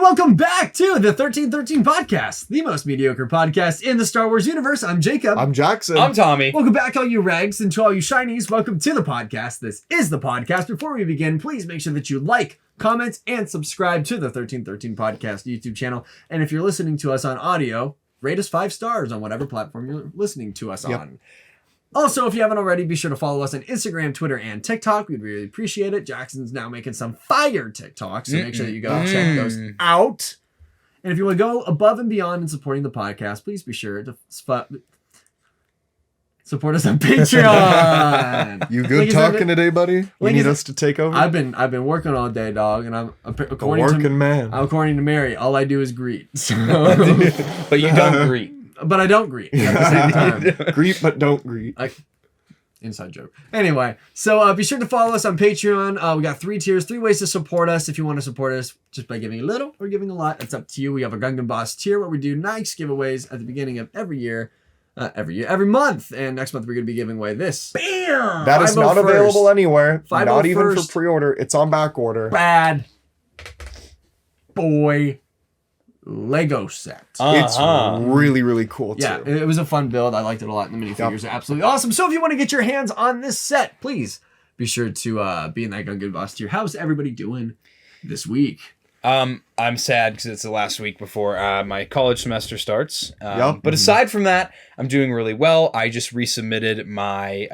welcome back to the 1313 podcast, the most mediocre podcast in the Star Wars universe. I'm Jacob. I'm Jackson. I'm Tommy. Welcome back, all you Regs, and to all you Shinies, welcome to the podcast. This is the podcast. Before we begin, please make sure that you like, comment, and subscribe to the 1313 podcast YouTube channel. And if you're listening to us on audio, rate us 5 stars on whatever platform you're listening to us on. Also, if you haven't already, be sure to follow us on Instagram, Twitter, and TikTok. We'd really appreciate it. Jackson's now making some fire TikToks, so make sure that you go check those out. And if you want to go above and beyond in supporting the podcast, please be sure to support us on Patreon. You good talking today, buddy? You need us to take over? I've been working all day, dog, and I'm according to Mary, all I do is greet. So. But you don't greet. But I don't greet at the same time. Greet, but don't greet. Inside joke. Anyway, so be sure to follow us on Patreon. We got 3 tiers, 3 ways to support us. If you want to support us just by giving a little or giving a lot, it's up to you. We have a Gungan Boss tier where we do nice giveaways at the beginning of every month. And next month we're going to be giving away this. Bam! That is not available anywhere. Not even for 501st. pre-order. It's on back order. Bad boy Lego set. It's really, really cool too. Yeah, it was a fun build. I liked it a lot. The minifigures are absolutely awesome. So if you want to get your hands on this set, please be sure to be in that Gungan Boss tier. How's everybody doing this week? I'm sad because it's the last week before my college semester starts. But aside from that, I'm doing really well. I just resubmitted my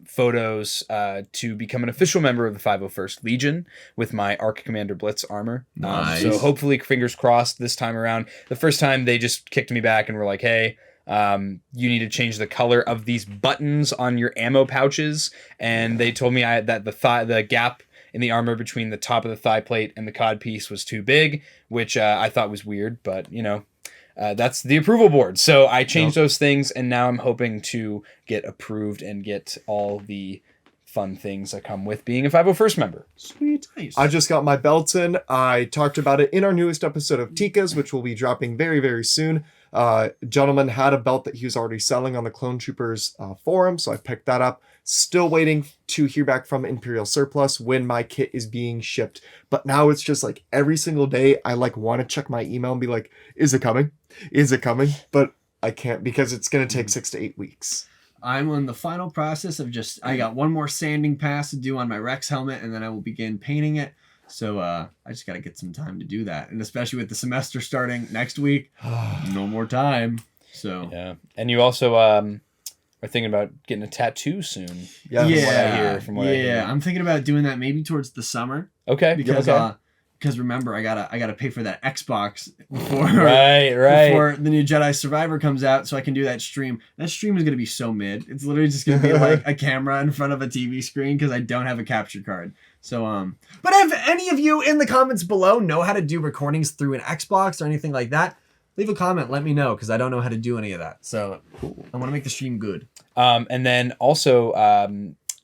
photos to become an official member of the 501st Legion with my Arc Commander Blitz armor. Nice. So hopefully, fingers crossed, this time around. The first time they just kicked me back and were like, hey, you need to change the color of these buttons on your ammo pouches. And they told me that the gap in the armor between the top of the thigh plate and the cod piece was too big, which I thought was weird, but that's the approval board. So I changed those things, and now I'm hoping to get approved and get all the fun things that come with being a 501st member. Sweet. Nice. I just got my belts in. I talked about it in our newest episode of Tika's, which will be dropping very, very soon. Gentleman had a belt that he was already selling on the Clone Troopers forum, so I picked that up. Still waiting to hear back from Imperial Surplus when my kit is being shipped. But now it's just like every single day I want to check my email and be like, is it coming? Is it coming? But I can't because it's going to take 6 to 8 weeks. I'm in the final process of I got one more sanding pass to do on my Rex helmet, and then I will begin painting it. So I just got to get some time to do that. And especially with the semester starting next week, no more time. So yeah. And you also are thinking about getting a tattoo soon. Yeah. From what I hear. I'm thinking about doing that maybe towards the summer. Okay. Because remember, I gotta pay for that Xbox before before the new Jedi Survivor comes out, so I can do that stream. That stream is gonna be so mid. It's literally just gonna be like a camera in front of a TV screen because I don't have a capture card. So but if any of you in the comments below know how to do recordings through an Xbox or anything like that, leave a comment. Let me know because I don't know how to do any of that. So I want to make the stream good. And then also,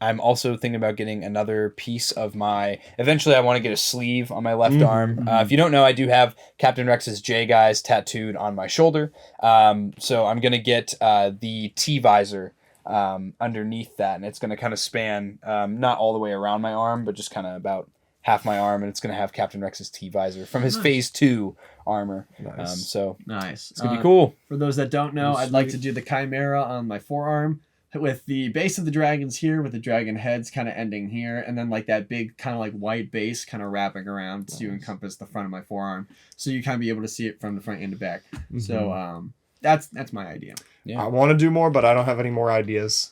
I'm also thinking about getting another piece of eventually I want to get a sleeve on my left arm. If you don't know, I do have Captain Rex's J Guys tattooed on my shoulder. So I'm going to get the T-visor underneath that, and it's going to kind of span not all the way around my arm, but just kind of about half my arm, and it's going to have Captain Rex's T-visor from his Phase 2 armor. Nice. Nice. It's going to be cool. For those that don't know, I'd like to do the Chimera on my forearm with the base of the dragons here, with the dragon heads kind of ending here, and then like that big kind of like white base kind of wrapping around to encompass the front of my forearm, so you kind of be able to see it from the front and the back. So that's my idea. I want to do more, but I don't have any more ideas.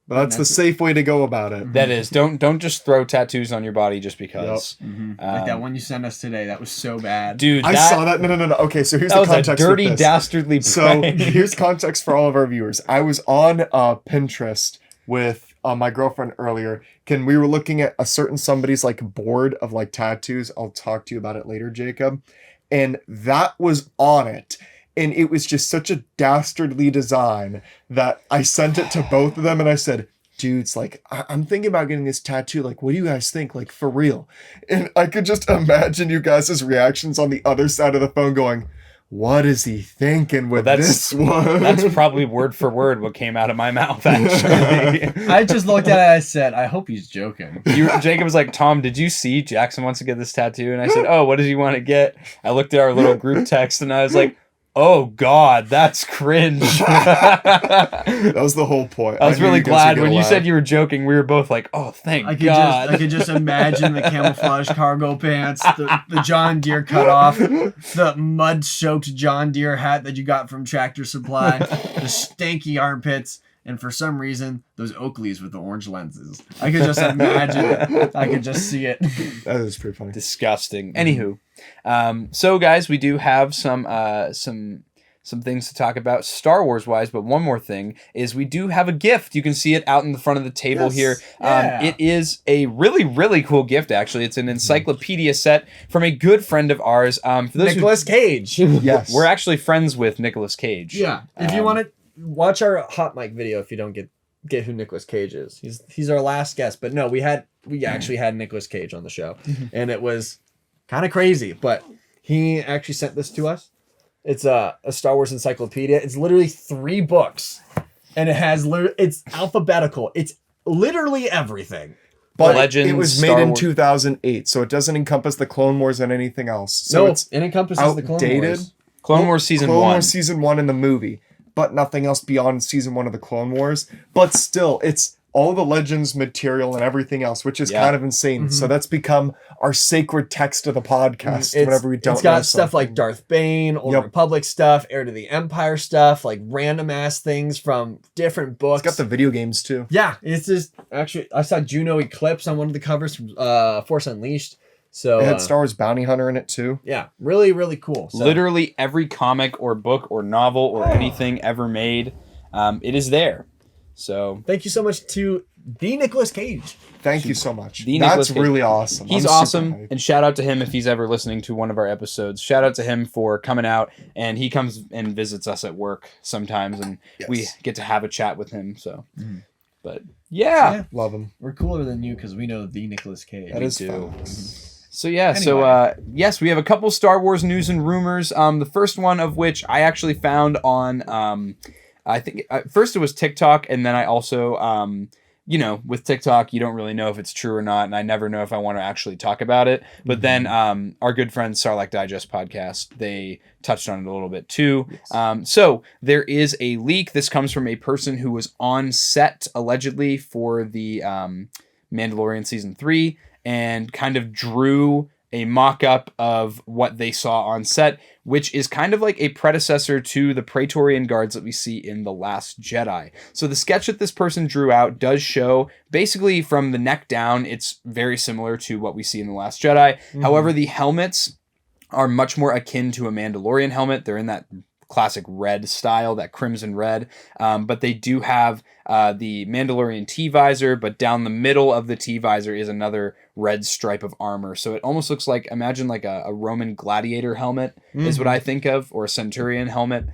But that's the safe way to go about it. That is, don't just throw tattoos on your body just because. Like that one you sent us today, that was so bad, dude. I saw that. No. Okay, so here's the context. That was a dirty, with this. dastardly prank. So here's context for all of our viewers. I was on Pinterest with my girlfriend earlier. We were looking at a certain somebody's like board of like tattoos. I'll talk to you about it later, Jacob. And that was on it. And it was just such a dastardly design that I sent it to both of them and I said, dudes, like, I'm thinking about getting this tattoo. Like, what do you guys think? Like, for real? And I could just imagine you guys' reactions on the other side of the phone going, what is he thinking with that's- this one? That's probably word for word what came out of my mouth, actually. I just looked at it. I said, I hope he's joking. Jacob was like, Tom, did you see Jackson wants to get this tattoo? And I said, oh, what does he want to get? I looked at our little group text and I was like, oh God, that's cringe. That was the whole point. I was knew really you guys glad were when gonna you laugh. said you were joking. We were both like, oh, thank God. I could just imagine the camouflage cargo pants, the John Deere cutoff, the mud-soaked John Deere hat that you got from Tractor Supply, the stanky armpits, and for some reason, those Oakleys with the orange lenses. I could just imagine it. I could just see it. That is pretty funny. Disgusting. Anywho, so guys, we do have some things to talk about Star Wars wise, but one more thing is we do have a gift. You can see it out in the front of the table here. Yeah. It is a really, really cool gift, actually. It's an encyclopedia set from a good friend of ours. For those Nicolas Cage. Yes. we're actually friends with Nicolas Cage. Yeah. If you want to watch our hot mic video, if you don't get who Nicolas Cage is, he's our last guest. But no, we actually had Nicolas Cage on the show, and it was kind of crazy. But he actually sent this to us. It's a Star Wars encyclopedia. It's literally 3 books, and it's alphabetical. It's literally everything. But Legends, it was Star made in Wars. 2008, so it doesn't encompass the Clone Wars and anything else. So it's it encompasses the Clone outdated. Wars. Clone Wars Season Clone 1. Wars Season 1 in the movie, but nothing else beyond Season 1 of the Clone Wars. But still, it's all the Legends material and everything else, which is kind of insane. So that's become our sacred text of the podcast whenever we don't It's got know stuff like something. Darth Bane, Old Yep. Republic stuff, Heir to the Empire stuff, like random ass things from different books. It's got the video games too. Yeah, it's just actually I saw Juno Eclipse on one of the covers from Force Unleashed. So It had Star Wars Bounty Hunter in it too. yeah, really really cool. So, Literally every comic or book or novel or anything ever made, it is there. So thank you so much to the Nicolas Cage. Thank you so much. The Nicolas That's Cage. really awesome. he's I'm super awesome, hyped. and shout out to him if he's ever listening to one of our episodes. Shout out to him for coming out, and he comes and visits us at work sometimes, and we get to have a chat with him. So, but yeah. Love him. We're cooler than you because we know the Nicolas Cage. That is do. facts. So yeah, yes, we have a couple Star Wars news and rumors. The first one of which I actually found on, I think first it was TikTok, and then I also, with TikTok, you don't really know if it's true or not, and I never know if I want to actually talk about it. But then our good friends Sarlacc Digest podcast, they touched on it a little bit too. Yes. So there is a leak. This comes from a person who was on set allegedly for the Mandalorian season 3 and kind of drew a mock-up of what they saw on set, which is kind of like a predecessor to the Praetorian Guards that we see in The Last Jedi. So the sketch that this person drew out does show, basically from the neck down, it's very similar to what we see in The Last Jedi. However, the helmets are much more akin to a Mandalorian helmet. They're in that classic red style, that crimson red, but they do have the Mandalorian T-visor, but down the middle of the T-visor is another red stripe of armor. So it almost looks like, imagine like a Roman gladiator helmet is what I think of, or a Centurion helmet.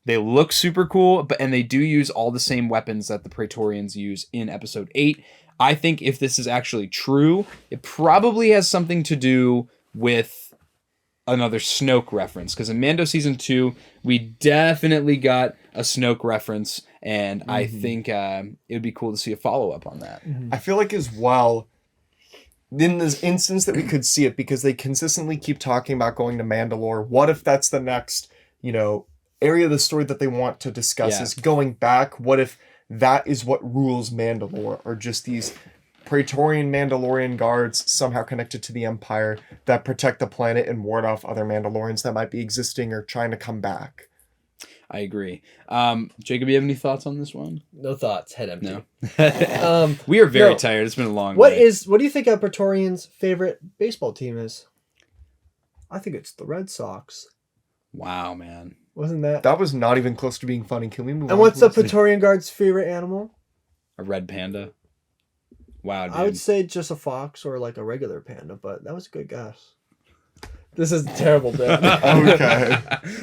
They look super cool, and they do use all the same weapons that the Praetorians use in Episode 8. I think if this is actually true, it probably has something to do with another Snoke reference, because in Mando Season 2, we definitely got a Snoke reference, and I think it would be cool to see a follow-up on that. I feel like as well, in this instance that we could see it, because they consistently keep talking about going to Mandalore. What if that's the next, area of the story that they want to discuss is going back? What if that is what rules Mandalore, or just these Praetorian Mandalorian guards somehow connected to the Empire that protect the planet and ward off other Mandalorians that might be existing or trying to come back? I agree. Jacob, you have any thoughts on this one? No thoughts. Head empty. No. We are very tired. It's been a long What day. do you think a Praetorian's favorite baseball team is? I think it's the Red Sox. Wow, man. Wasn't that? That was not even close to being funny. Can we move on? And what's the please? Praetorian Guard's favorite animal? A red panda? Wow, dude. I would say just a fox or like a regular panda, but that was a good guess. This is terrible, Dan. Okay.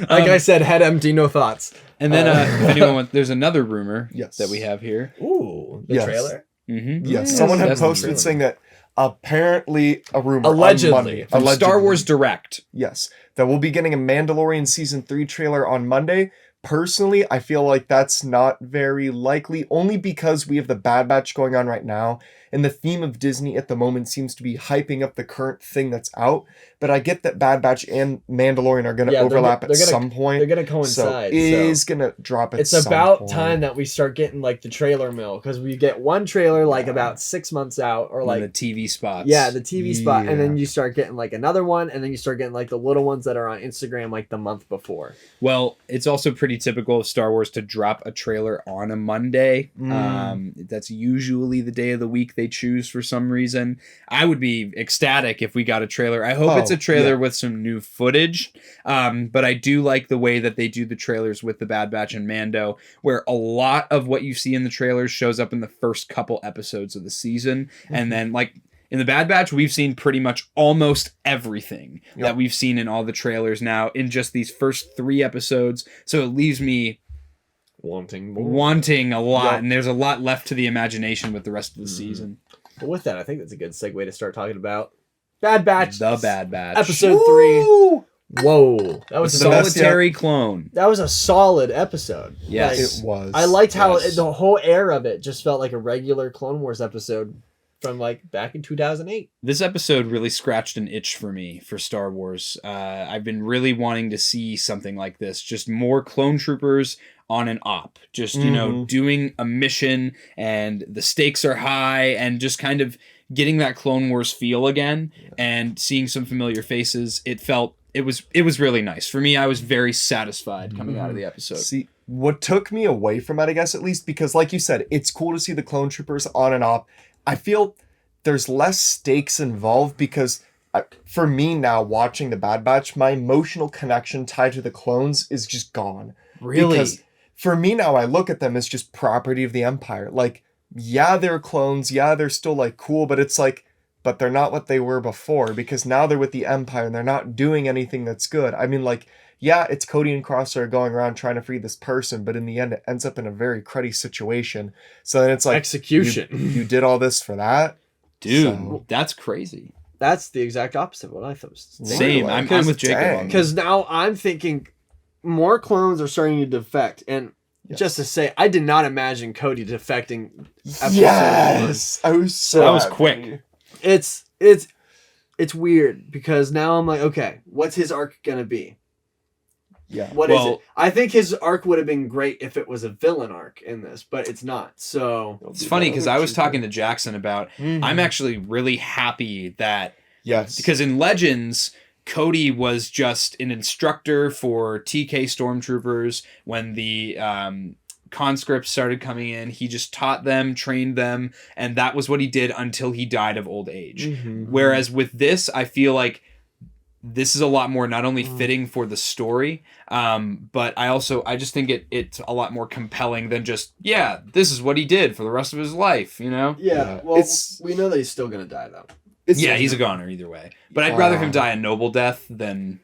Like I said, head empty, no thoughts. And then if anyone wants, there's another rumor Yes. that we have here. Ooh, the Yes. trailer. Mm-hmm. Yes, Mm, someone had that's the posted trailer. saying that apparently a rumor. Allegedly. On Monday. From Star Wars Direct. Yes. That we'll be getting a Mandalorian Season 3 trailer on Monday. Personally, I feel like that's not very likely, only because we have the Bad Batch going on right now, and the theme of Disney at the moment seems to be hyping up the current thing that's out. But I get that Bad Batch and Mandalorian are going to overlap at some point. They're going to coincide. So it is going to drop at some point. It's about time that we start getting like the trailer mill, because we get one trailer like about 6 months out, or like the TV spots. Yeah, the TV spot, and then you start getting like another one, and then you start getting like the little ones that are on Instagram like the month before. Well, it's also pretty typical of Star Wars to drop a trailer on a Monday. That's usually the day of the week they choose for some reason. I would be ecstatic if we got a trailer. I hope it's a trailer with some new footage. But I do like the way that they do the trailers with the Bad Batch and Mando, where a lot of what you see in the trailers shows up in the first couple episodes of the season. And then like in the Bad Batch, we've seen pretty much almost everything that we've seen in all the trailers now in just these first 3 episodes. So it leaves me wanting more. Wanting a lot, and there's a lot left to the imagination with the rest of the season. But with that, I think that's a good segue to start talking about Bad Batch. The Bad Batch. Episode 3. Whoa. That was a solitary clone. That was a solid episode. Yes. Like, it was. I liked how the whole air of it just felt like a regular Clone Wars episode from like back in 2008. This episode really scratched an itch for me for Star Wars. I've been really wanting to see something like this. Just more clone troopers on an op. Just, you know, doing a mission, and the stakes are high, and just kind of getting that Clone Wars feel again, and seeing some familiar faces. It was really nice. For me, I was very satisfied coming out of the episode. See, what took me away from it, I guess, at least, because like you said, it's cool to see the clone troopers on and off. I feel there's less stakes involved because for me now, watching the Bad Batch, my emotional connection tied to the clones is just gone. Really? Because for me now, I look at them as just property of the Empire. Like, yeah, they're clones. Yeah, they're still like cool, but it's like, but they're not what they were before, because now they're with the Empire and they're not doing anything that's good. I mean, like, yeah, it's Cody and Crosshair going around trying to free this person, but in the end, it ends up in a very cruddy situation. So then it's like, execution. You did all this for that? Dude, that's crazy. That's the exact opposite of what I thought. Same. I'm with Jacob on that. Because now I'm thinking more clones are starting to defect. And just to say, I did not imagine Cody defecting. Yes! I was so That was happy. quick. It's weird, because now I'm like, okay, what's his arc going to be? Yeah. What is it? I think his arc would have been great if it was a villain arc in this, but it's not. So it's funny because I was talking to Jackson about I'm actually really happy that because in Legends, Cody was just an instructor for TK stormtroopers. When the conscripts started coming in, he just taught them, trained them, and that was what he did until he died of old age. Whereas with this, I feel like this is a lot more not only fitting for the story, but I just think it's a lot more compelling than just, this is what he did for the rest of his life, you know? Yeah. Well, we know that he's still going to die, though. He's a goner either way. But I'd rather him die a noble death than,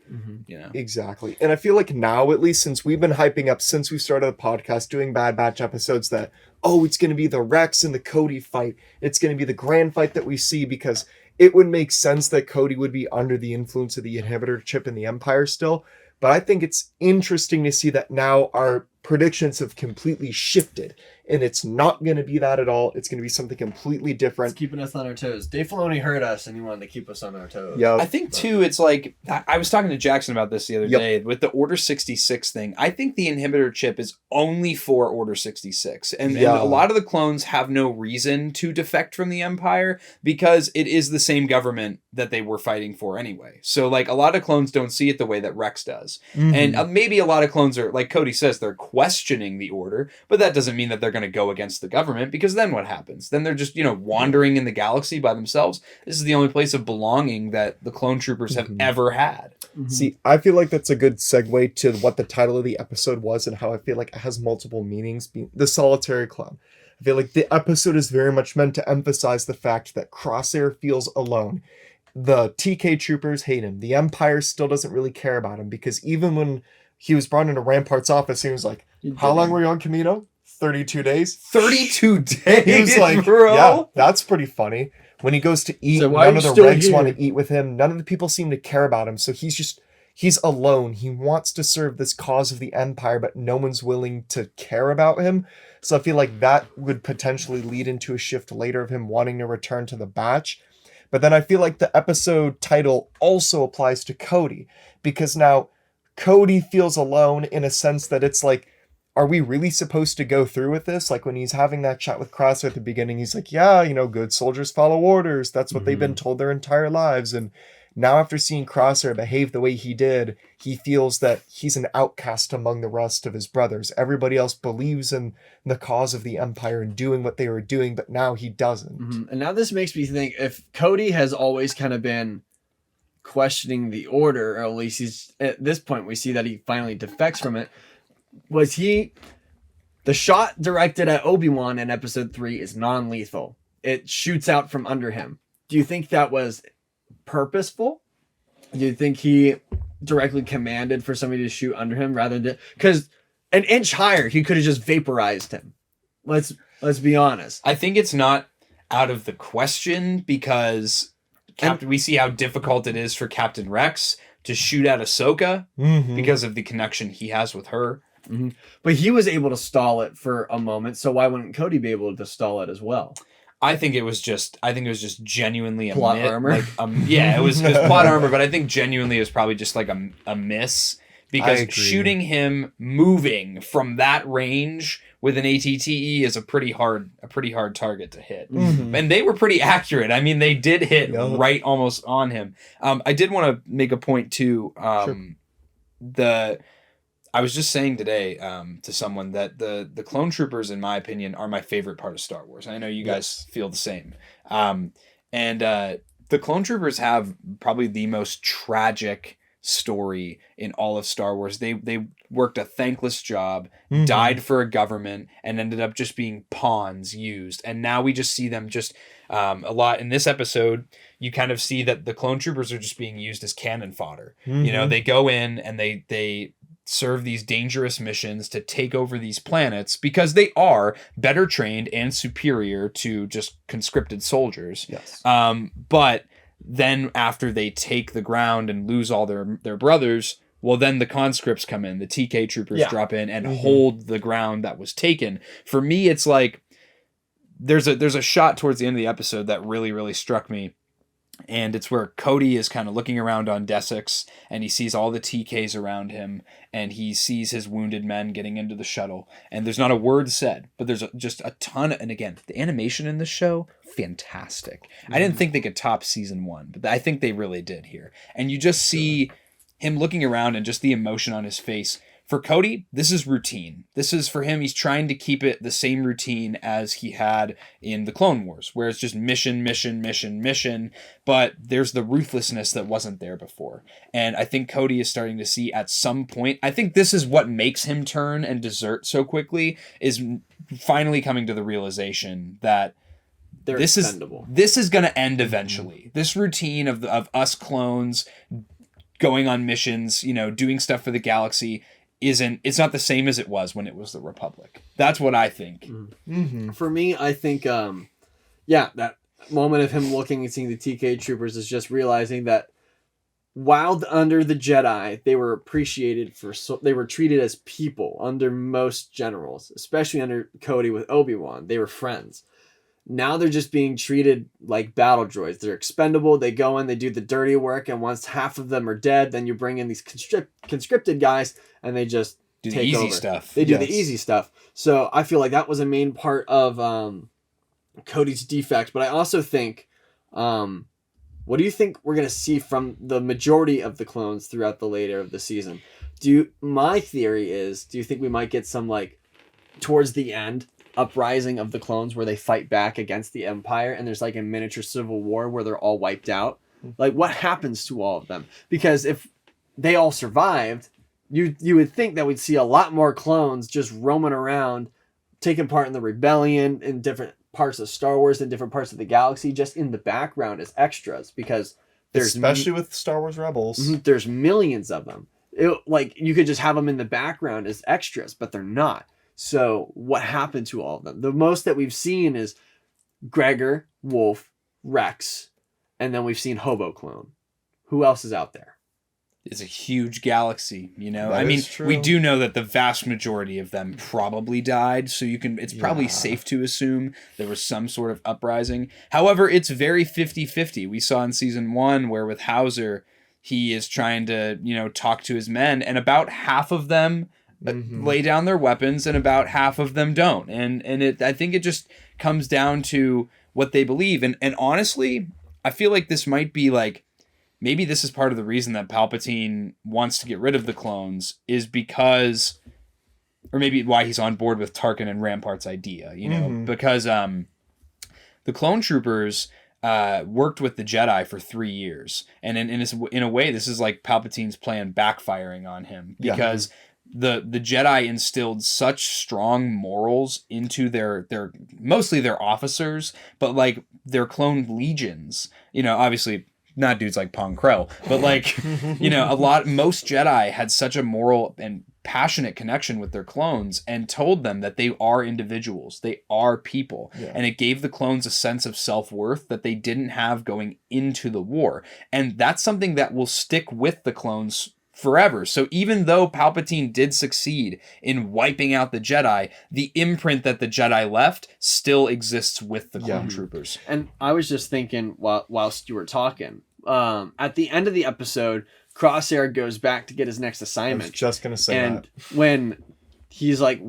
you know. Exactly. And I feel like now, at least since we've been hyping up, since we started the podcast, doing Bad Batch episodes, that, it's going to be the Rex and the Cody fight. It's going to be the grand fight that we see, because it would make sense that Cody would be under the influence of the inhibitor chip in the Empire still. But I think it's interesting to see that now our predictions have completely shifted, and it's not going to be that at all. It's going to be something completely different. It's keeping us on our toes. Dave Filoni heard us, and he wanted to keep us on our toes. Yeah, I think too, it's like, I was talking to Jackson about this the other day with the Order 66 thing. I think the inhibitor chip is only for Order 66, and a lot of the clones have no reason to defect from the Empire, because it is the same government that they were fighting for anyway. So like, a lot of clones don't see it the way that Rex does. And maybe a lot of clones are, like Cody says, they're questioning the Order, but that doesn't mean that they're going to go against the government, because then what happens? Then they're just, wandering in the galaxy by themselves. This is the only place of belonging that the clone troopers have ever had. See, I feel like that's a good segue to what the title of the episode was, and how I feel like it has multiple meanings. The solitary clone. I feel like the episode is very much meant to emphasize the fact that Crosshair feels alone. The TK troopers hate him. The Empire still doesn't really care about him, because even when he was brought into Rampart's office, he was like, how long were you on Camino? 32 days. 32 days. He was like, bro. yeah, that's pretty funny. When he goes to eat, So why none are of you the still Regs here? want to eat with him. None of the people seem to care about him. So he's alone. He wants to serve this cause of the Empire, but no one's willing to care about him. So I feel like that would potentially lead into a shift later of him wanting to return to the Batch. But then I feel like the episode title also applies to Cody, because now Cody feels alone in a sense that it's like, are we really supposed to go through with this? Like when he's having that chat with Crosshair at the beginning, he's like, yeah, good soldiers follow orders. That's what they've been told their entire lives. And now after seeing Crosshair behave the way he did, he feels that he's an outcast among the rest of his brothers. Everybody else believes in the cause of the Empire and doing what they were doing, but now he doesn't. And now this makes me think, if Cody has always kind of been questioning the order, or at least he's at this point we see that he finally defects from it. Was he the shot directed at Obi-Wan in episode 3 is non-lethal. It shoots out from under him. Do you think that was purposeful? Do you think he directly commanded for somebody to shoot under him rather than, because an inch higher he could have just vaporized him? Let's be honest. I think it's not out of the question, because we see how difficult it is for Captain Rex to shoot at Ahsoka because of the connection he has with her. But he was able to stall it for a moment, so why wouldn't Cody be able to stall it as well? I think it was just genuinely a plot armor. It was plot armor, but I think genuinely it was probably just like a miss, because shooting him moving from that range with an ATTE is a pretty hard target to hit. And they were pretty accurate. I mean, they did hit right almost on him. I did want to make a point too. I was just saying today to someone that the clone troopers, in my opinion, are my favorite part of Star Wars. I know you guys feel the same. The clone troopers have probably the most tragic story in all of Star Wars. They worked a thankless job, died for a government, and ended up just being pawns used. And now we just see them just a lot. In this episode, you kind of see that the clone troopers are just being used as cannon fodder. They go in and they serve these dangerous missions to take over these planets because they are better trained and superior to just conscripted soldiers. Yes. But then after they take the ground and lose all their brothers, well, then the conscripts come in, the TK troopers drop in and hold the ground that was taken. For me, it's like there's a shot towards the end of the episode that really, really struck me. And it's where Cody is kind of looking around on Desix, and he sees all the TKs around him, and he sees his wounded men getting into the shuttle. And there's not a word said, but there's just a ton. And again, the animation in this show, fantastic. I didn't think they could top season 1, but I think they really did here. And you just see him looking around and just the emotion on his face. For Cody, this is routine. This is for him. He's trying to keep it the same routine as he had in the Clone Wars, where it's just mission, mission, mission, mission. But there's the ruthlessness that wasn't there before. And I think Cody is starting to see at some point, I think this is what makes him turn and desert so quickly, is finally coming to the realization that this is going to end eventually. This routine of us clones going on missions, doing stuff for the galaxy, it's not the same as it was when it was the Republic. That's what I think. For me, I think that moment of him looking and seeing the TK troopers is just realizing that while under the Jedi, they were appreciated they were treated as people under most generals, especially under Cody with Obi-Wan. They were friends. Now they're just being treated like battle droids. They're expendable. They go in, they do the dirty work, and once half of them are dead, then you bring in these conscripted guys, and they just do take the easy over. stuff. They do the easy stuff. So I feel like that was a main part of Cody's defect. But I also think, what do you think we're going to see from the majority of the clones throughout the later of the season? My theory is, do you think we might get some, towards the end, uprising of the clones where they fight back against the Empire, and there's a miniature civil war where they're all wiped out? What happens to all of them? Because if they all survived, you would think that we'd see a lot more clones just roaming around, taking part in the rebellion in different parts of Star Wars and different parts of the galaxy, just in the background as extras, because there's especially with Star Wars Rebels, there's millions of them. You could just have them in the background as extras, but they're not. So what happened to all of them? The most that we've seen is Gregor, Wolf, Rex, and then we've seen Hobo Clone. Who else is out there? It's a huge galaxy, you know. That I mean, is true. we do know that the vast majority of them probably died, so it's probably safe to assume there was some sort of uprising. However, it's very 50-50. We saw in season 1 where with Hauser, he is trying to, talk to his men, and about half of them lay down their weapons and about half of them don't. And I think it just comes down to what they believe. And honestly, I feel like this might be like, maybe this is part of the reason that Palpatine wants to get rid of the clones is because, or maybe why he's on board with Tarkin and Rampart's idea, because the clone troopers worked with the Jedi for 3 years. And in a way, this is like Palpatine's plan backfiring on him because the Jedi instilled such strong morals into their mostly their officers, but like their clone legions, obviously not dudes like Pong Krell, but like, most Jedi had such a moral and passionate connection with their clones and told them that they are individuals, they are people. Yeah. And it gave the clones a sense of self-worth that they didn't have going into the war. And that's something that will stick with the clones forever. So even though Palpatine did succeed in wiping out the Jedi, the imprint that the Jedi left still exists with the clone troopers. And I was just thinking whilst you were talking, at the end of the episode, Crosshair goes back to get his next assignment. I was just going to say and that. when he's like,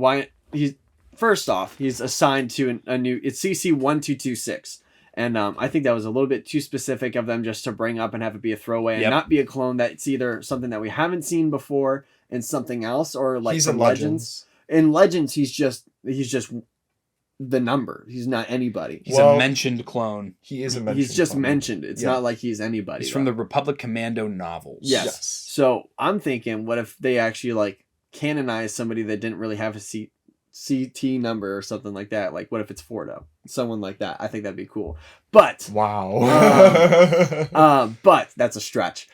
first off, he's assigned to a new, it's CC 1226. And I think that was a little bit too specific of them just to bring up and have it be a throwaway and not be a clone that's either something that we haven't seen before and something else, or like he's from in Legends. In Legends, he's just the number. He's not anybody. He's a mentioned clone. He is a mentioned He's just clone. mentioned. It's not like he's anybody. He's from the Republic Commando novels. Yes. So I'm thinking, what if they actually like canonize somebody that didn't really have a CT number or something like that? Like, what if it's Fordo? Someone like that. I think that'd be cool. But wow. But that's a stretch.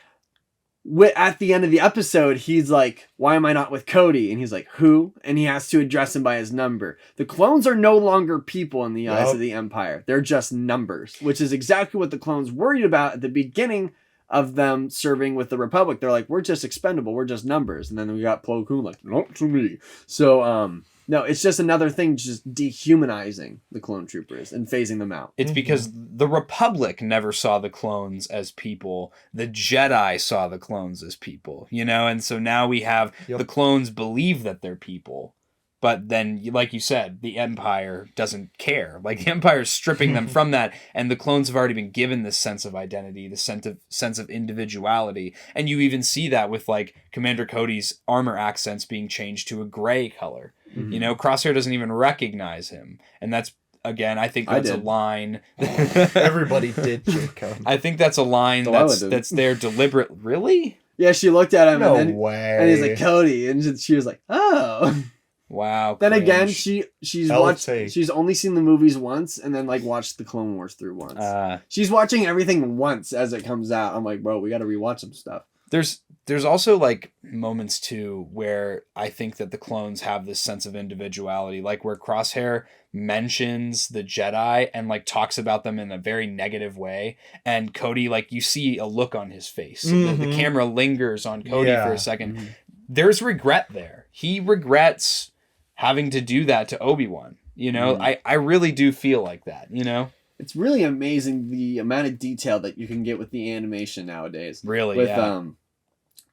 At the end of the episode, he's like, why am I not with Cody? And he's like, who? And he has to address him by his number. The clones are no longer people in the eyes of the Empire. They're just numbers, which is exactly what the clones worried about at the beginning of them serving with the Republic. They're like, we're just expendable. We're just numbers. And then we got Plo Koon like, not to me. So, no, it's just another thing, just dehumanizing the clone troopers and phasing them out. It's because the Republic never saw the clones as people. The Jedi saw the clones as people, and so now we have the clones believe that they're people. But then, like you said, the Empire doesn't care. Like, the Empire is stripping them from that, and the clones have already been given this sense of identity, the sense of individuality. And you even see that with, like, Commander Cody's armor accents being changed to a gray color. Crosshair doesn't even recognize him. And that's, again, I think that's a line. Everybody did, Jacob. I think that's a line that's there deliberate. Really? Yeah, she looked at him No and way. And he's like, Cody. And she was like, oh. Wow. Then cringe. again, she's only seen the movies once and then like watched the Clone Wars through once. She's watching everything once as it comes out. I'm like, bro, we got to rewatch some stuff. There's also like moments too where I think that the clones have this sense of individuality, like where Crosshair mentions the Jedi and like talks about them in a very negative way, and Cody, like, you see a look on his face. The camera lingers on Cody for a second. There's regret there. He regrets having to do that to Obi-Wan. I really do feel like that. It's really amazing the amount of detail that you can get with the animation nowadays. Really,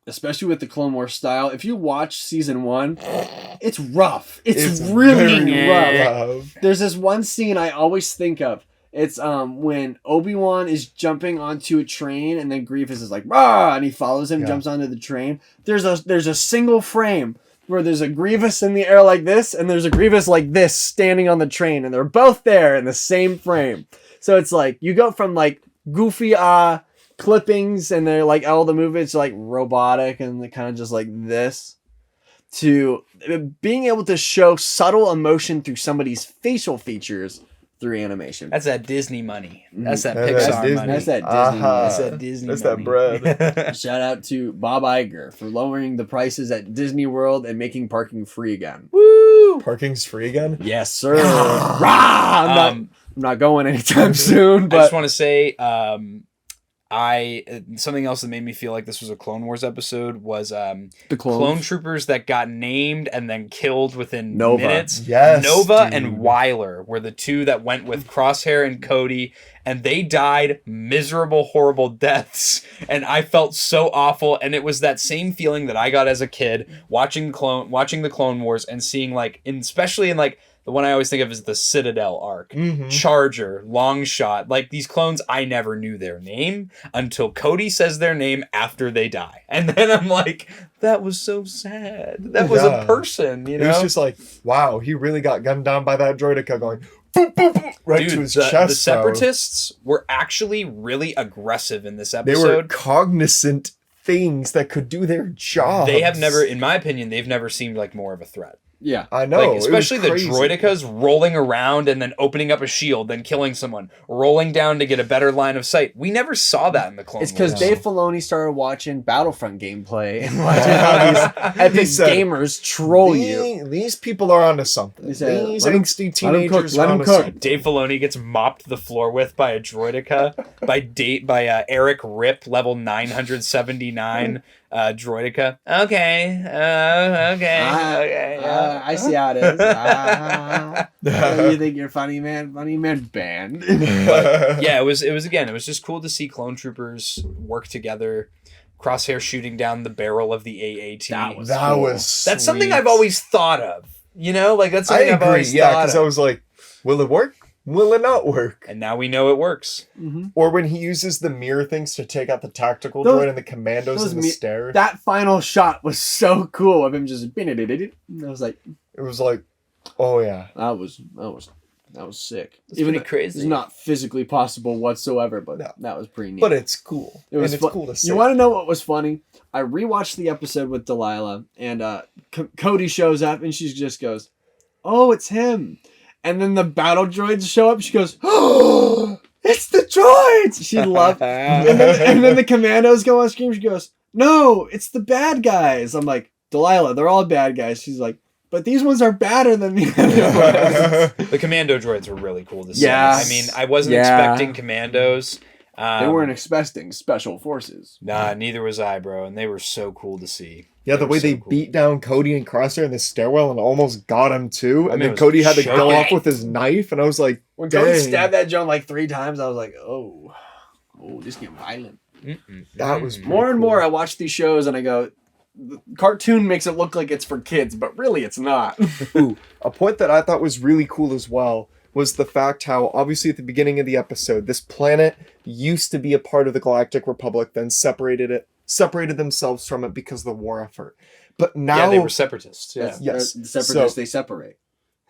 especially with the Clone Wars style. If you watch season 1, it's rough. It's really rough. There's this one scene I always think of. It's when Obi-Wan is jumping onto a train and then Grievous is like, rah, and he follows him, jumps onto the train. There's a single frame where there's a Grievous in the air like this, and there's a Grievous like this standing on the train, and they're both there in the same frame. So it's like, you go from like goofy clippings, and they're like all the movements are like robotic, and they're kind of just like this, to being able to show subtle emotion through somebody's facial features through animation. That's that Disney money. That's that Pixar money. That's that Disney money. That's that Disney That's money. that bread. Shout out to Bob Iger for lowering the prices at Disney World and making parking free again. Woo! Woo! Parking's free again. Yes, sir. Rah! I'm not going anytime soon. But I just want to say, something else that made me feel like this was a Clone Wars episode was the clone troopers that got named and then killed within Nova. minutes. Yes, Nova dude. and Wyler were the two that went with Crosshair and Cody, and they died miserable, horrible deaths. And I felt so awful. And it was that same feeling that I got as a kid watching the Clone Wars and seeing especially in the one I always think of is the Citadel arc. Mhm. Charger, Long Shot. Like, these clones, I never knew their name until Cody says their name after they die. And then I'm like, that was so sad. That was a person, you know? It was just like, wow, he really got gunned down by that droideka going boop, boop, boop, right to his chest. The Separatists were actually really aggressive in this episode. They were cognizant things that could do their job. They have never, in my opinion, they've never seemed like more of a threat. yeah. I know. Especially the crazy. droidekas rolling around and then opening up a shield, then killing someone, rolling down to get a better line of sight. We never saw that in the Clone Wars. It's because Dave Filoni started watching Battlefront gameplay and watching how these epic said, gamers troll you. These people are onto something. He said, These let 'em- angsty let 'em cook, teenagers let are 'em onto cook. something. Dave Filoni gets mopped the floor with by a droideka by Eric Rip, level 979 droideka. Okay. I see how it is. You think you're funny, man? Funny man band. Yeah, it was just cool to see clone troopers work together. Crosshair shooting down the barrel of the AAT. That was That's something sweet. I've always thought of. You know, like that's something I I've agree. always Yeah, thought because I of. was like, will it work? Will it not work? And now we know it works. Mm-hmm. Or when he uses the mirror things to take out the tactical Those- droid and the commandos those in the stairs. That final shot was so cool of him just. I was like, It was like, oh yeah. that was sick. It's pretty crazy. It's not physically possible whatsoever, but No. that was pretty neat. But it's cool. It was and it's fu- cool to see. You want to know what was funny? I rewatched the episode with Delilah, and Cody shows up, and she just goes, "Oh, it's him." And then the battle droids show up. She goes, "Oh, it's the droids!" She loved. and then the commandos go on screen. She goes, "No, it's the bad guys." I'm like, Delilah, they're all bad guys. She's like, but these ones are badder than the other ones. The commando droids were really cool to see. Yes. I mean, I wasn't Yeah. expecting commandos. They weren't expecting special forces. Nah, neither was I, bro. And they were so cool to see. Yeah, the way were so they cool. beat down Cody and Crosshair in the stairwell and almost got him too. I And mean, it then was Cody had to go choking. off with his knife, and I was like, When Cody dang, stabbed that John like 3 times, I was like, oh, this getting violent. that was More and more, I watch these shows and I go, the cartoon makes it look like it's for kids, but really it's not. Ooh, a point that I thought was really cool as well was the fact how, obviously at the beginning of the episode, this planet used to be a part of the Galactic Republic, then separated themselves from it because of the war effort. But now, Yeah, they were separatists. Yeah. Yes. The separatists, So- they separate.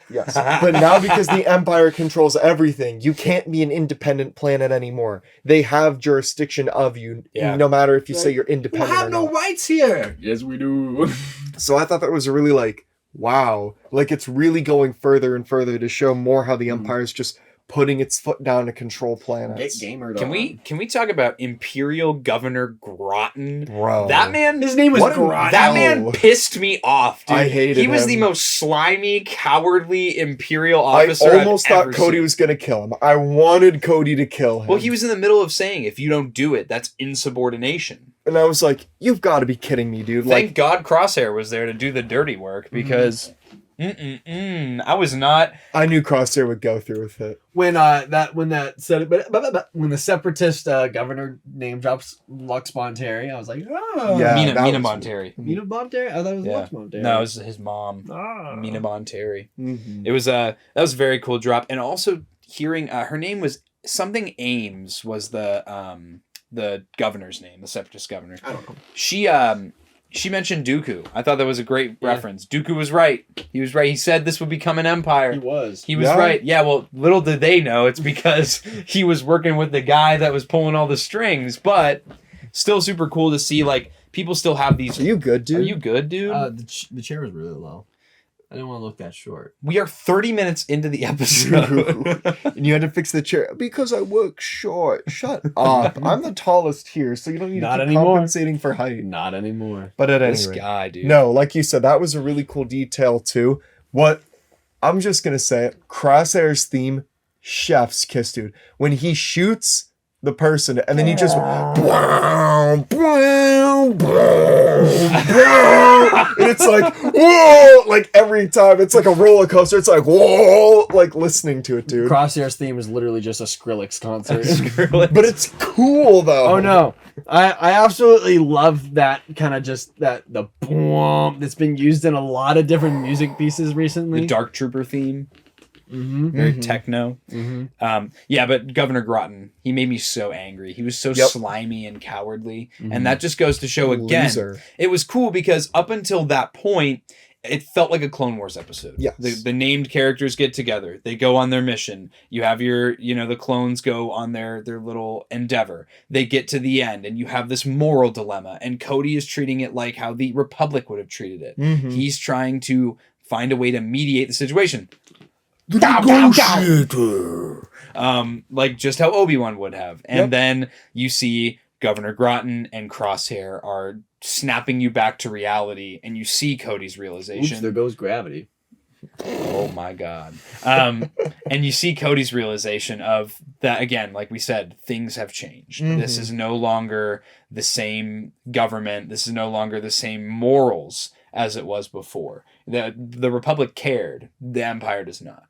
yes, but now because the Empire controls everything, you can't be an independent planet anymore. They have jurisdiction of you, Yeah. no matter if you say Like, you're We independent have or no not. rights here. Yes, we do. So I thought that was a really wow, it's really going further and further to show more how the Empire's just putting its foot down to control Get planets. gamer. Can we talk about Imperial Governor Groton? Bro. That man, His name was What an- Groton. that No. man pissed me off, dude. I hated He was him. the most slimy, cowardly Imperial I officer almost I've thought ever Cody seen. was gonna kill him. I wanted Cody to kill him. Well, he was in the middle of saying, if you don't do it, that's insubordination. and I was like, you've got to be kidding me, dude. Thank God Crosshair was there to do the dirty work, because I was not. I knew Crosshair would go through with it. When when the separatist governor name drops Lux Monteri, I was like, oh, Yeah, Mina that was- Monteri. Mina Monteri. I thought it was Yeah. Lux Monteri. No, it was his mom, Ah. Mina Monteri. Mhm. It was that was a very cool drop, and also hearing her name was something Ames was the governor's name, the separatist governor. I don't know. She mentioned Dooku. I thought that was a great reference. Dooku was right. He was right. He said this would become an empire. He was. He was Yeah. right. Yeah, well, little did they know it's because he was working with the guy that was pulling all the strings, but still super cool to see, people still have these. Are you good, dude? Are you good, dude? The chair was really low. I didn't want to look that short. We are 30 minutes into the episode. And you had to fix the chair because I work short. Shut up. I'm the tallest here, so you don't need Not to keep anymore. compensating for height. Not anymore. But at any This rate, guy, dude. no, like you said, that was a really cool detail too. What I'm just gonna say it. Crosshair's theme, chef's kiss, dude. When he shoots the person and then he just and it's like whoa, like every time it's like a roller coaster. It's like whoa, like listening to it, dude. Crosshair's theme is literally just a Skrillex concert. But it's cool though. Oh no. I absolutely love that kind of just the boom that's been used in a lot of different music pieces recently. The Dark Trooper theme. Mm-hmm. Very techno. Mm-hmm. Yeah, but Governor Groton, he made me so angry. He was so slimy and cowardly. And that just goes to show again, it was cool because up until that point, it felt like a Clone Wars episode. Yes. The named characters get together. They go on their mission. You have your, the clones go on their little endeavor. They get to the end and you have this moral dilemma. And Cody is treating it like how the Republic would have treated it. Mm-hmm. He's trying to find a way to mediate the situation. Like just how Obi-Wan would have. And then you see Governor Groton and Crosshair are snapping you back to reality, and you see Cody's realization. Oops, there goes gravity. Oh my god. And you see Cody's realization of that, again, like we said, things have changed. This is no longer the same government. This is no longer the same morals as it was before. The Republic cared. The Empire does not.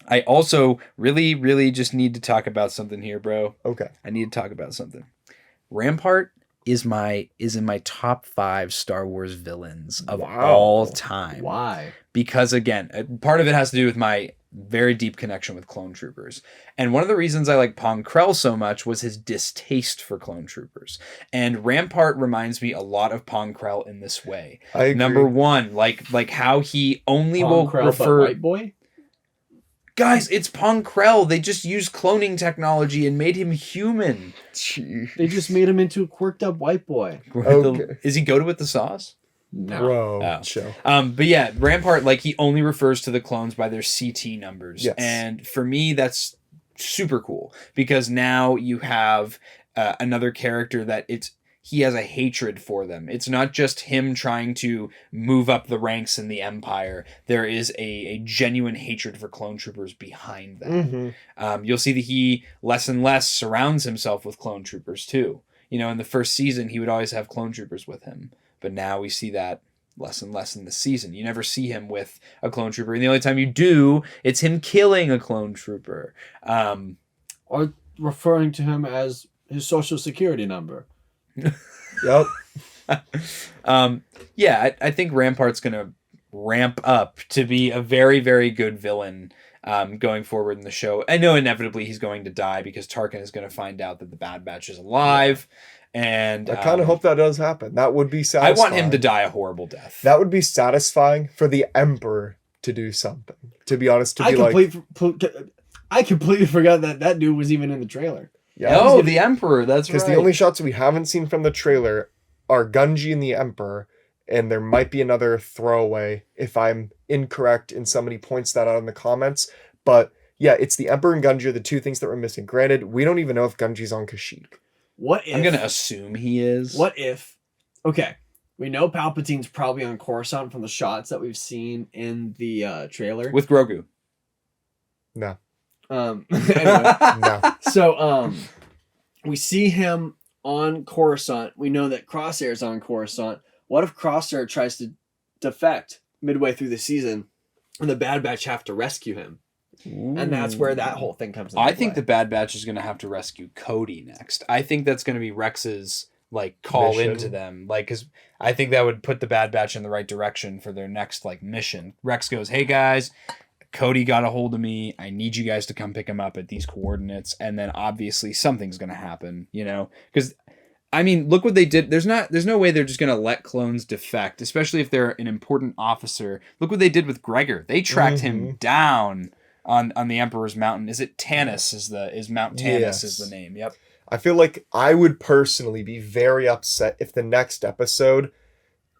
I also really, really just need to talk about something here, bro. Okay. I need to talk about something. Rampart is in my top 5 Star Wars villains of all time. Why? Because again, part of it has to do with my very deep connection with clone troopers. And one of the reasons I like Pong Krell so much was his distaste for clone troopers. And Rampart reminds me a lot of Pong Krell in this way. I agree. Number one, like how he only Pong will Krell, refer... but white boy? Guys, it's Pong Krell. They just used cloning technology and made him human. They just made him into a quirked up white boy. Okay. Is he goated with the sauce? No. Bro, chill. But yeah, Rampart, like he only refers to the clones by their CT numbers. Yes. And for me, that's super cool because now you have another character that he has a hatred for them. It's not just him trying to move up the ranks in the Empire. There is a genuine hatred for clone troopers behind that. You'll see that he less and less surrounds himself with clone troopers too. In the first season, he would always have clone troopers with him. But now we see that less and less in the season. You never see him with a clone trooper. And the only time you do, it's him killing a clone trooper. Or referring to him as his social security number. Yep. Yeah, I think Rampart's going to ramp up to be a very, very good villain going forward in the show. I know inevitably he's going to die because Tarkin is going to find out that the Bad Batch is alive. And I kind of hope that does happen. That would be satisfying. I want him to die a horrible death. That would be satisfying for the Emperor to do something. To be honest, I completely forgot that dude was even in the trailer. Yeah, oh, the Emperor. That's right. Because the only shots we haven't seen from the trailer are Gunji and the Emperor, and there might be another throwaway if I'm incorrect and somebody points that out in the comments. But yeah, it's the Emperor and Gunji are the two things that we're missing. Granted, we don't even know if Gunji's on Kashyyyk. What if... I'm going to assume he is. What if... Okay, we know Palpatine's probably on Coruscant from the shots that we've seen in the trailer. With Grogu. No. Anyway. No. So, we see him on Coruscant. We know that Crosshair's on Coruscant. What if Crosshair tries to defect midway through the season and the Bad Batch have to rescue him? Ooh. And that's where that whole thing comes into I think play. the Bad Batch is going to have to rescue Cody next. I think that's going to be Rex's call mission. Into them. Because I think that would put the Bad Batch in the right direction for their next mission. Rex goes, hey guys, Cody got a hold of me. I need you guys to come pick him up at these coordinates. And then obviously something's going to happen, because I mean, look what they did. There's no way they're just going to let clones defect, especially if they're an important officer. Look what they did with Gregor. They tracked him down on the Emperor's Mountain. Is it Tanis is Mount Tanis is the name. Yep. I feel like I would personally be very upset if the next episode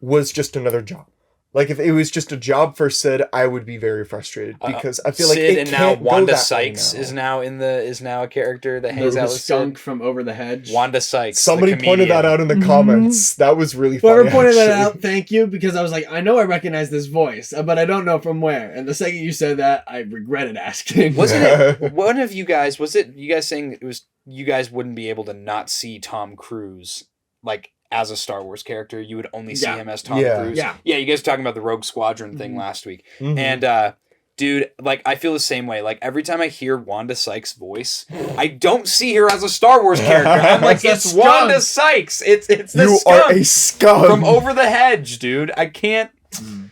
was just another job. Like if it was just a job for Sid, I would be very frustrated because I feel like Sid it and now can't go Wanda that way Sykes now. is now a character that hangs out The with skunk Sid. from Over the Hedge. Wanda Sykes. Somebody the pointed that comedian. out in the Mhm. comments. That was really funny. Whoever pointed that actually. out, thank you, because I was like, I know I recognize this voice, but I don't know from where. And the second you said that, I regretted asking. Wasn't it one of you guys? Was it you guys saying it was you guys wouldn't be able to not see Tom Cruise like as a Star Wars character? You would only see Yeah. him as Tom Yeah. Cruise. Yeah. Yeah, you guys were talking about the Rogue Squadron thing Mhm. last week, Mhm. and dude, like I feel the same way. Like every time I hear Wanda Sykes' voice, I don't see her as a Star Wars character. I'm like, It's it's a skunk. Wanda Sykes. It's the You skunk are a scum. from Over the Hedge, dude. I can't. Mm.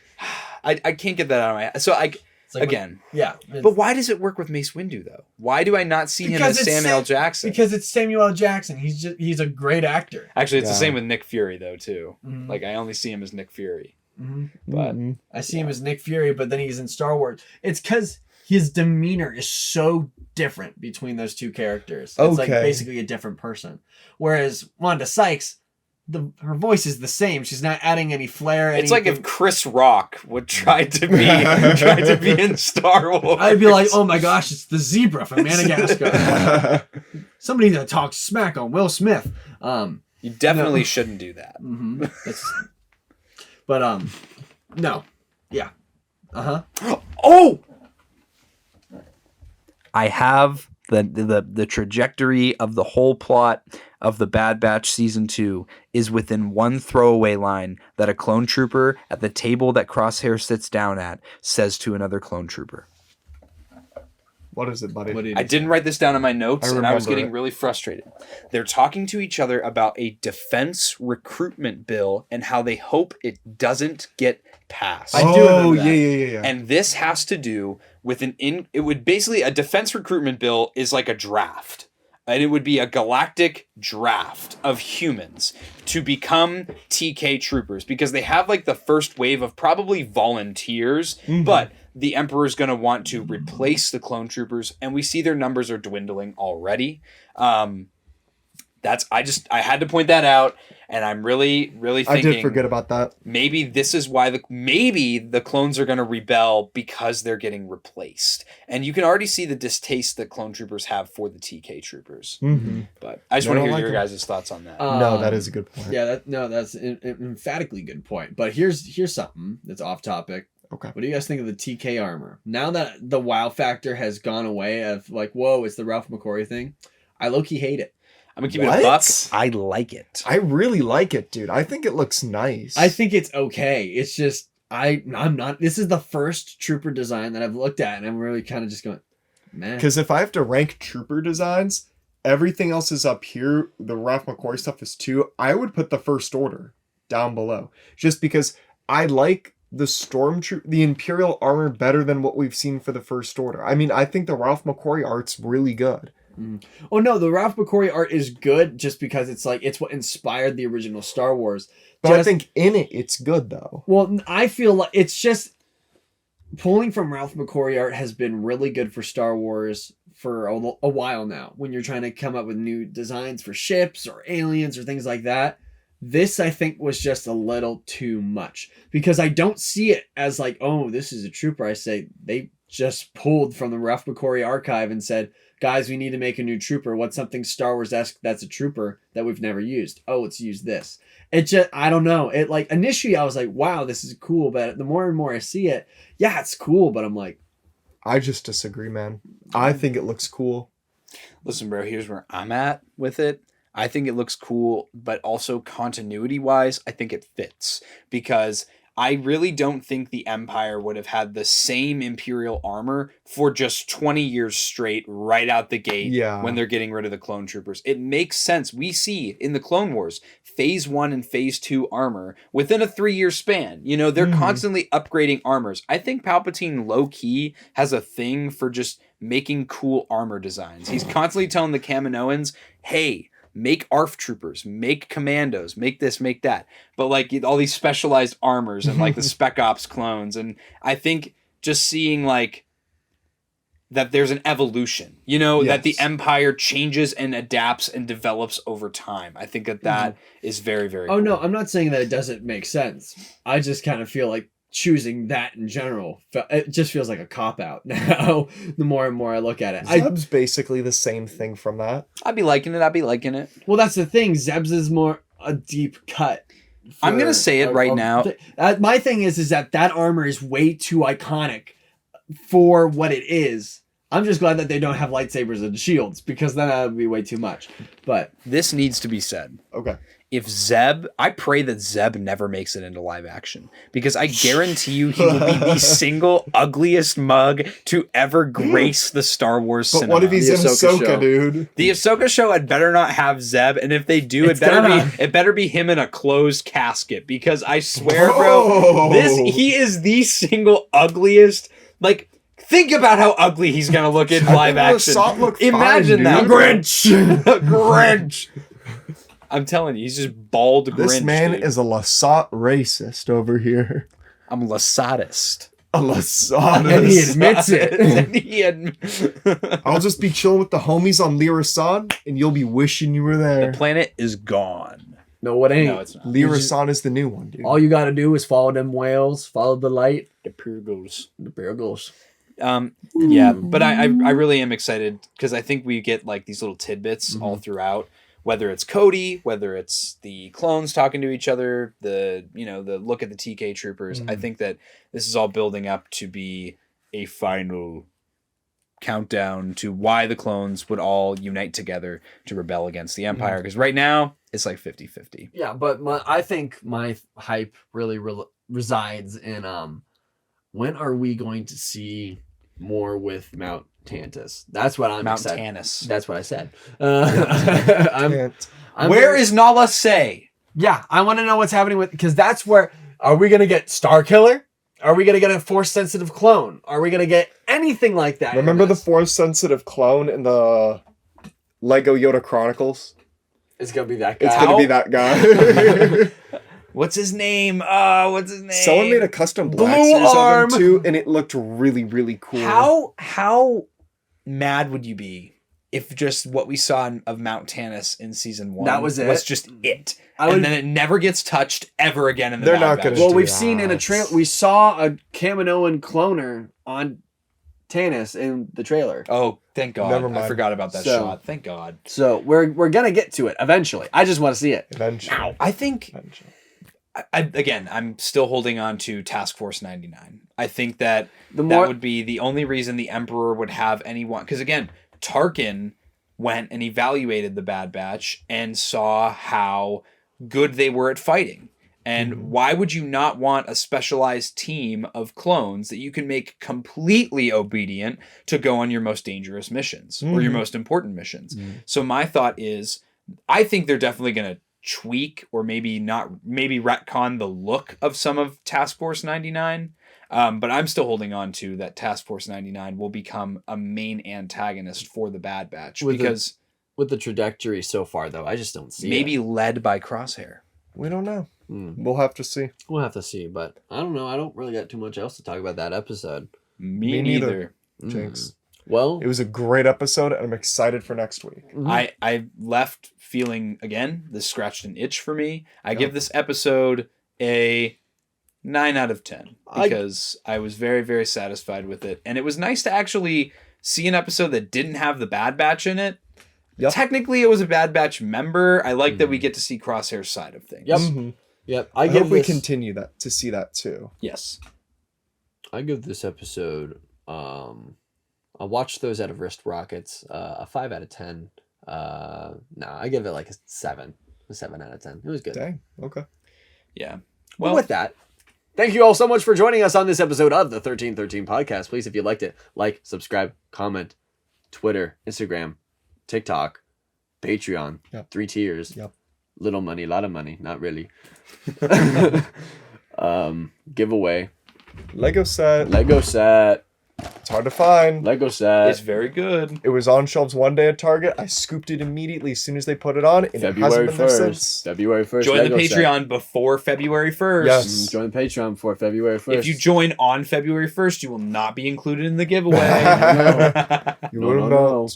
I can't get that out of my head. So It's like, again. yeah. But why does it work with Mace Windu though? Why do I not see him Because as it's Samuel L. Jackson? Because it's Samuel L. Jackson. He's a great actor. Actually, it's the Yeah. same with Nick Fury though too. Mhm. Like I only see him as Nick Fury. Mhm. But Mhm. I see him as Nick Fury, but then he's in Star Wars. It's because his demeanor is so different between those two characters. It's like Okay. basically a different person. Whereas Wanda Sykes, her voice is the same. She's not adding any flair. it's like if anything. Chris Rock would try to be in Star Wars. I'd be like, oh my gosh, it's the zebra from Madagascar. Somebody that talks smack on Will Smith. You definitely No. shouldn't do that. But no, yeah, Oh, I have the trajectory of the whole plot of the Bad Batch season 2 is within one throwaway line that a clone trooper at the table that Crosshair sits down at says to another clone trooper. What is it, buddy? What did I he didn't write this down in my notes, I and I was remember getting it. really frustrated. They're talking to each other about a defense recruitment bill and how they hope it doesn't get passed. I do Oh, remember that. yeah. And this has to do with it would basically, a defense recruitment bill is like a draft. And it would be a galactic draft of humans to become TK troopers because they have like the first wave of probably volunteers, Mhm. but the Emperor's going to want to replace the clone troopers, and we see their numbers are dwindling already. I had to point that out, and I'm really I thinking did forget about that. maybe this is why the clones are going to rebel because they're getting replaced. And you can already see the distaste that clone troopers have for the TK troopers. Mm-hmm. But I just They want to don't hear like your them. guys' thoughts on that. No, that is a good point. Yeah, that's an emphatically good point. But here's something that's off topic. Okay. What do you guys think of the TK armor? Now that the wow factor has gone away of like, whoa, it's the Ralph McQuarrie thing, I low-key hate it. I'm going to keep it What? a buck. I like it. I really like it, dude. I think it looks nice. I think it's okay. It's just I'm not. This is the first trooper design that I've looked at, and I'm really kind of just going, man. Because if I have to rank trooper designs, everything else is up here. The Ralph McQuarrie stuff is 2. I would put the First Order down below. Just because I like the Imperial armor better than what we've seen for the First Order. I mean, I think the Ralph McQuarrie art's really good. Oh no, the Ralph McQuarrie art is good just because it's what inspired the original Star Wars. But I think in it's good, though. Well, I feel like it's just pulling from Ralph McQuarrie art has been really good for Star Wars for a while now. When you're trying to come up with new designs for ships or aliens or things like that, this I think was just a little too much because I don't see it as like, oh, this is a trooper. I say they just pulled from the Ralph McQuarrie archive and said, guys, we need to make a new trooper. What's something Star Wars-esque that's a trooper that we've never used? Oh, let's use this. It just, I don't know. It like, initially I was like, wow, this is cool. But the more and more I see it, yeah, it's cool. But I'm like, I just disagree, man. I think it looks cool. Listen, bro, here's where I'm at with it. I think it looks cool, but also continuity-wise, I think it fits. Because I really don't think the Empire would have had the same Imperial armor for just 20 years straight right out the gate when they're getting rid of the clone troopers. It makes sense. We see in the Clone Wars, Phase 1 and Phase 2 armor within a 3-year span. You know, they're constantly upgrading armors. I think Palpatine low-key has a thing for just making cool armor designs. He's constantly telling the Kaminoans, hey, make ARF troopers, make commandos, make this, make that. But like all these specialized armors and like the Spec Ops clones. And I think just seeing like that there's an evolution, you know, that the Empire changes and adapts and develops over time. I think that is very, very oh cool. no, I'm not saying that it doesn't make sense. I just kind of feel like choosing that in general. It just feels like a cop-out now, the more and more I look at it. Zeb's basically the same thing from that. I'd be liking it. Well, that's the thing. Zeb's is more a deep cut. I'm going to say it right now. My thing is that armor is way too iconic for what it is. I'm just glad that they don't have lightsabers and shields, because then that would be way too much. But this needs to be said. Okay. If Zeb, I pray that Zeb never makes it into live action, because I guarantee you he will be the single ugliest mug to ever grace the Star Wars cinema. But what if he's in Ahsoka Ahsoka, show. dude? The Ahsoka show had better not have Zeb, and if they do, it better be him in a closed casket, because I swear, bro, he is the single ugliest. Like, think about how ugly he's gonna look in live action. Imagine that. Grinch. I'm telling you, he's just bald Grinch. This man dude. is a Lasat racist over here. I'm a Lasatist. A Lasatist. And he admits it. I'll just be chilling with the homies on Lirasan, and you'll be wishing you were there. The planet is gone. No, it ain't. No, it's not. Lirasan is the new one, dude. All you gotta do is follow them whales, follow the light. The Purgles. The Purgles. Yeah, but I really am excited, because I think we get like these little tidbits all throughout. Whether it's Cody, whether it's the clones talking to each other, the look at the TK troopers. I think that this is all building up to be a final countdown to why the clones would all unite together to rebel against the Empire. Because right now, it's like 50-50. Yeah, but I think my hype really resides in when are we going to see more with Mount Tantus? That's what I'm Mount excited. Tannis. That's what I said. Where is Nala Se? Yeah, I want to know what's happening with, because that's where, are we going to get Starkiller? Are we going to get a Force-sensitive clone? Are we going to get anything like that? Remember the Force-sensitive clone in the Lego Yoda Chronicles? It's going to be that guy. It's going to be that guy. What's his name? Someone made a custom Black Blue Series Arm. of him too, and it looked really, really cool. How mad would you be if just what we saw of Mount Tannis in season 1 That was it? was just it, and then it never gets touched ever again in the They're Bad not Batch? gonna Well, do we've that. seen in a trailer, we saw a Kaminoan cloner on Tannis in the trailer. Oh, thank God. Never mind. I forgot about that So- shot. Thank God. So we're going to get to it eventually. I just want to see it. Eventually. I think, Eventually. I'm still holding on to Task Force 99. I think that The more- that would be the only reason the Emperor would have anyone. Because again, Tarkin went and evaluated the Bad Batch and saw how good they were at fighting. And why would you not want a specialized team of clones that you can make completely obedient to go on your most dangerous missions or your most important missions? So my thought is, I think they're definitely going to tweak or maybe retcon the look of some of Task Force 99. But I'm still holding on to that Task Force 99 will become a main antagonist for the Bad Batch, because With the trajectory so far, though, I just don't see maybe it. led by Crosshair. We don't know. We'll have to see. We'll have to see, but I don't know. I don't really got too much else to talk about that episode. Me neither. neither. Jinx. Well, It was a great episode, and I'm excited for next week. I left feeling, again, this scratched an itch for me. I give this episode a 9 out of 10 because I was very, very satisfied with it. And it was nice to actually see an episode that didn't have the Bad Batch in it. Yep. Technically, it was a Bad Batch member. I like that we get to see Crosshair's side of things. Yep. Yep. I hope we continue that to see that too. Yes. I give this episode, I watched those out of wrist rockets, a 5 out of 10. I give it like a 7 out of 10. It was good. Dang. Okay. Yeah. Well, with that, thank you all so much for joining us on this episode of the 1313 podcast. Please, if you liked it, like, subscribe, comment, Twitter, Instagram, TikTok, Patreon, 3 tiers. Yep. Little money, a lot of money, not really. Giveaway. Lego set. Lego set. It's hard to find. Lego set. It's very good. It was on shelves one day at Target. I scooped it immediately as soon as they put it on. And February it hasn't been there 1st. since. February 1st. Join Lego the set. Patreon before February 1st. Yes. Join the Patreon before February 1st. If you join on February 1st, you will not be included in the giveaway. You wouldn't know.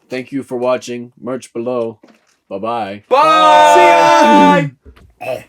Thank you for watching. Merch below. Bye-bye. Bye! See ya!